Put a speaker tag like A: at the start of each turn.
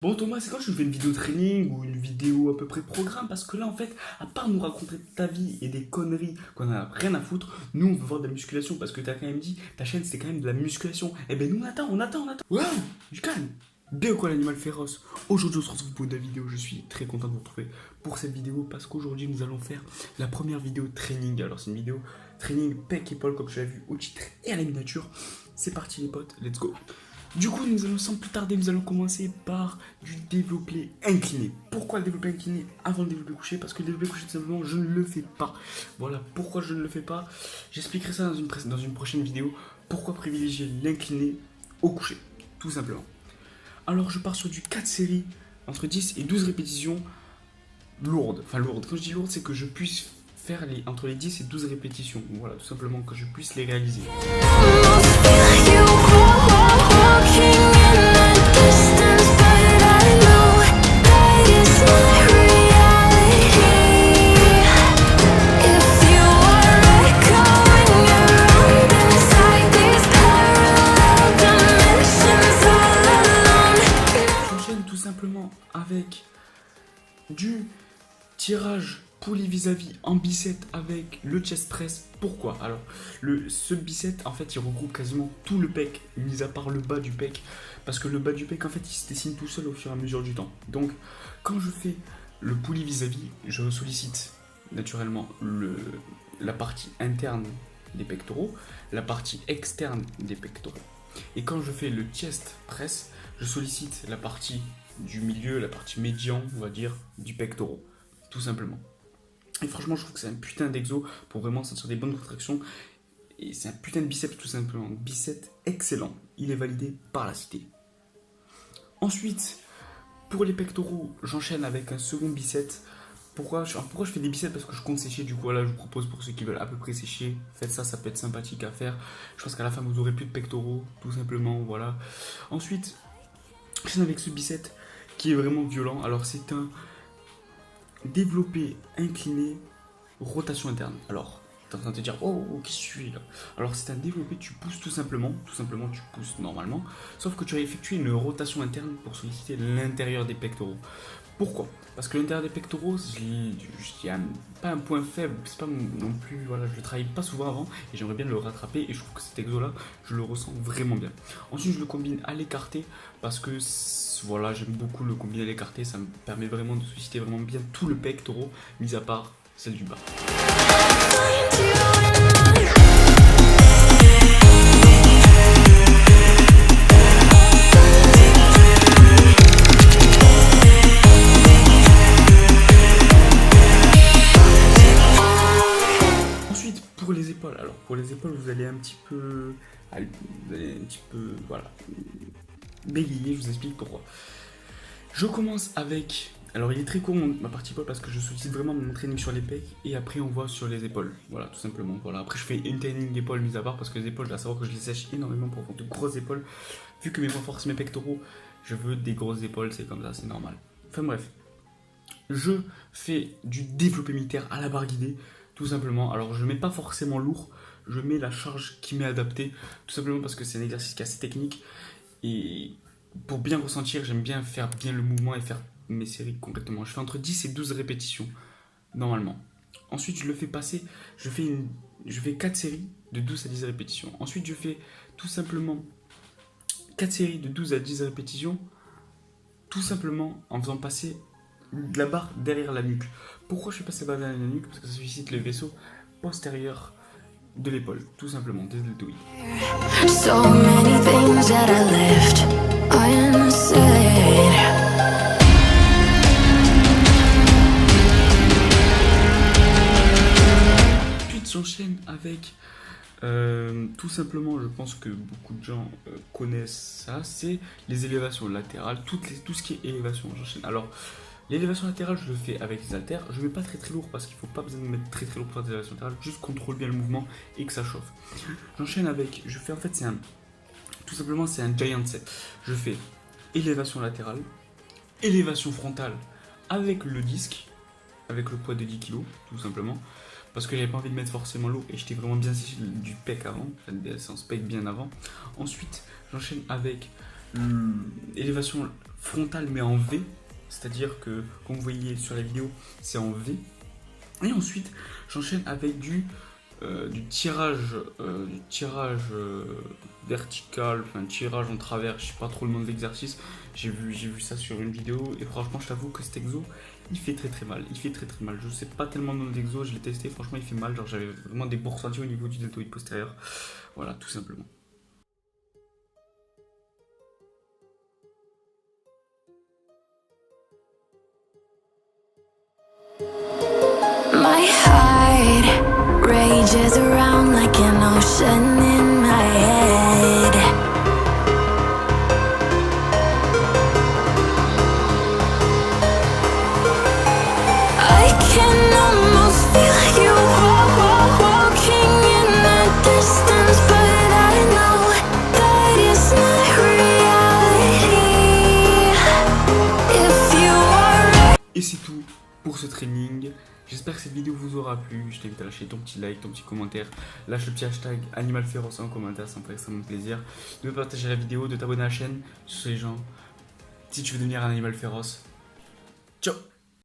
A: Bon Thomas, c'est quand tu fais une vidéo training ou une vidéo à peu près programme? Parce que là en fait, à part nous raconter ta vie et des conneries qu'on a rien à foutre, nous on veut voir de la musculation parce que t'as quand même dit, ta chaîne c'est quand même de la musculation. Eh ben nous on attend. Ouais, du calme. Bien quoi l'animal féroce. Aujourd'hui on se retrouve pour une nouvelle vidéo, je suis très content de vous retrouver pour cette vidéo parce qu'aujourd'hui nous allons faire la première vidéo training. Alors c'est une vidéo training pec épaule comme tu l'as vu au titre et à la miniature. C'est parti les potes, let's go. Du coup, nous allons sans plus tarder, nous allons commencer par du développé incliné. Pourquoi le développé incliné avant le développé couché? Parce que le développé couché, tout simplement, je ne le fais pas. Voilà pourquoi je ne le fais pas. J'expliquerai ça dans une prochaine vidéo. Pourquoi privilégier l'incliné au couché, tout simplement. Alors, je pars sur du 4 séries, entre 10 et 12 répétitions lourdes. Enfin, lourdes. Quand je dis lourdes, c'est que je puisse faire entre les 10 et 12 répétitions. Voilà, tout simplement, que je puisse les réaliser. J'enchaîne tout simplement avec du tirage poulie vis-à-vis en bicep avec le chest press. Pourquoi? Alors, ce bicep, en fait, il regroupe quasiment tout le pec, mis à part le bas du pec. Parce que le bas du pec, en fait, il se dessine tout seul au fur et à mesure du temps. Donc, quand je fais le poulie vis-à-vis, je sollicite naturellement la partie interne des pectoraux, la partie externe des pectoraux. Et quand je fais le chest press, je sollicite la partie du milieu, la partie médian, on va dire, du pectoral, tout simplement. Et franchement, je trouve que c'est un putain d'exo pour vraiment sentir des bonnes contractions. Et c'est un putain de biceps, tout simplement. Biceps excellent. Il est validé par la cité. Ensuite, pour les pectoraux, j'enchaîne avec un second biceps. Pourquoi je fais des biceps? Parce que je compte sécher. Du coup, là, je vous propose pour ceux qui veulent à peu près sécher, faites ça, ça peut être sympathique à faire. Je pense qu'à la fin, vous aurez plus de pectoraux, tout simplement. Voilà. Ensuite, j'enchaîne avec ce biceps qui est vraiment violent. Alors, c'est un développé incliné rotation interne. Alors, tu es en train de te dire, oh, qui suis là? Alors, c'est un développé, tu pousses tout simplement, tu pousses normalement, sauf que tu as effectué une rotation interne pour solliciter l'intérieur des pectoraux. Pourquoi? Parce que l'intérieur des pectoraux, il n'y a pas un point faible, c'est pas non plus, voilà, je le travaille pas souvent avant et j'aimerais bien le rattraper et je trouve que cet exo là, je le ressens vraiment bien. Ensuite, je le combine à l'écarté parce que voilà, j'aime beaucoup le combiner à l'écarté, ça me permet vraiment de solliciter vraiment bien tout le pectoral, mis à part celle du bas. Ensuite, pour les épaules. Alors, pour les épaules, vous allez un petit peu, voilà, bégayer. Je vous explique pourquoi. Je commence avec. Alors, il est très court ma partie épaule parce que je sollicite vraiment mon training sur les pecs et après on voit sur les épaules. Voilà, tout simplement. Voilà. Après, je fais une training d'épaule mise à part parce que les épaules, je dois savoir que je les sèche énormément pour avoir de grosses épaules. Vu que mes points forts, c'est mes pectoraux, je veux des grosses épaules, c'est comme ça, c'est normal. Enfin bref, je fais du développé militaire à la barre guidée, tout simplement. Alors, je mets pas forcément lourd, je mets la charge qui m'est adaptée, tout simplement parce que c'est un exercice qui est assez technique et pour bien ressentir, j'aime bien faire bien le mouvement et faire mes séries complètement. Je fais entre 10 et 12 répétitions, normalement. Ensuite, je le fais passer, je fais 4 séries de 12 à 10 répétitions. Ensuite, je fais tout simplement 4 séries de 12 à 10 répétitions, tout simplement en faisant passer de la barre derrière la nuque. Pourquoi je fais passer la barre derrière la nuque? Parce que ça sollicite le vaisseau postérieur de l'épaule, tout simplement, des deltoïdes. So many things that I left unsaid. Ensuite, j'enchaîne avec tout simplement, je pense que beaucoup de gens connaissent ça, c'est les élévations latérales, tout ce qui est élévation. J'enchaîne. Alors, l'élévation latérale, je le fais avec les haltères. Je ne mets pas très lourd parce qu'il ne faut pas besoin de mettre très lourd pour faire des élévations latérales, juste contrôle bien le mouvement et que ça chauffe. J'enchaîne avec, je fais en fait, tout simplement, c'est un giant set. Je fais élévation latérale, élévation frontale avec le disque, avec le poids de 10 kg, tout simplement. Parce que j'avais pas envie de mettre forcément l'eau et j'étais vraiment bien séché du pec avant, enfin des séances pec bien avant. Ensuite, j'enchaîne avec élévation frontal mais en V, c'est-à-dire que, comme vous voyez sur la vidéo, c'est en V. Et ensuite, j'enchaîne avec du tirage, vertical, enfin tirage en travers, je sais pas trop le nom de l'exercice, j'ai vu ça sur une vidéo et franchement je t'avoue que cet exo il fait très mal, je sais pas tellement le nom de l'exo, je l'ai testé, franchement il fait mal, genre j'avais vraiment des beaux ressentis au niveau du deltoïde postérieur, voilà tout simplement.
B: My heart rages around like an ocean in my head. I can almost feel you walking in the distance, but I know that it's not reality. If you are
A: Et c'est tout pour ce training. J'espère que cette vidéo vous aura plu. Je t'invite à lâcher ton petit like, ton petit commentaire. Lâche le petit hashtag AnimalFéroce en commentaire, ça me ferait extrêmement plaisir. De partager la vidéo, de t'abonner à la chaîne. Sur les gens, si tu veux devenir un animal féroce. Ciao!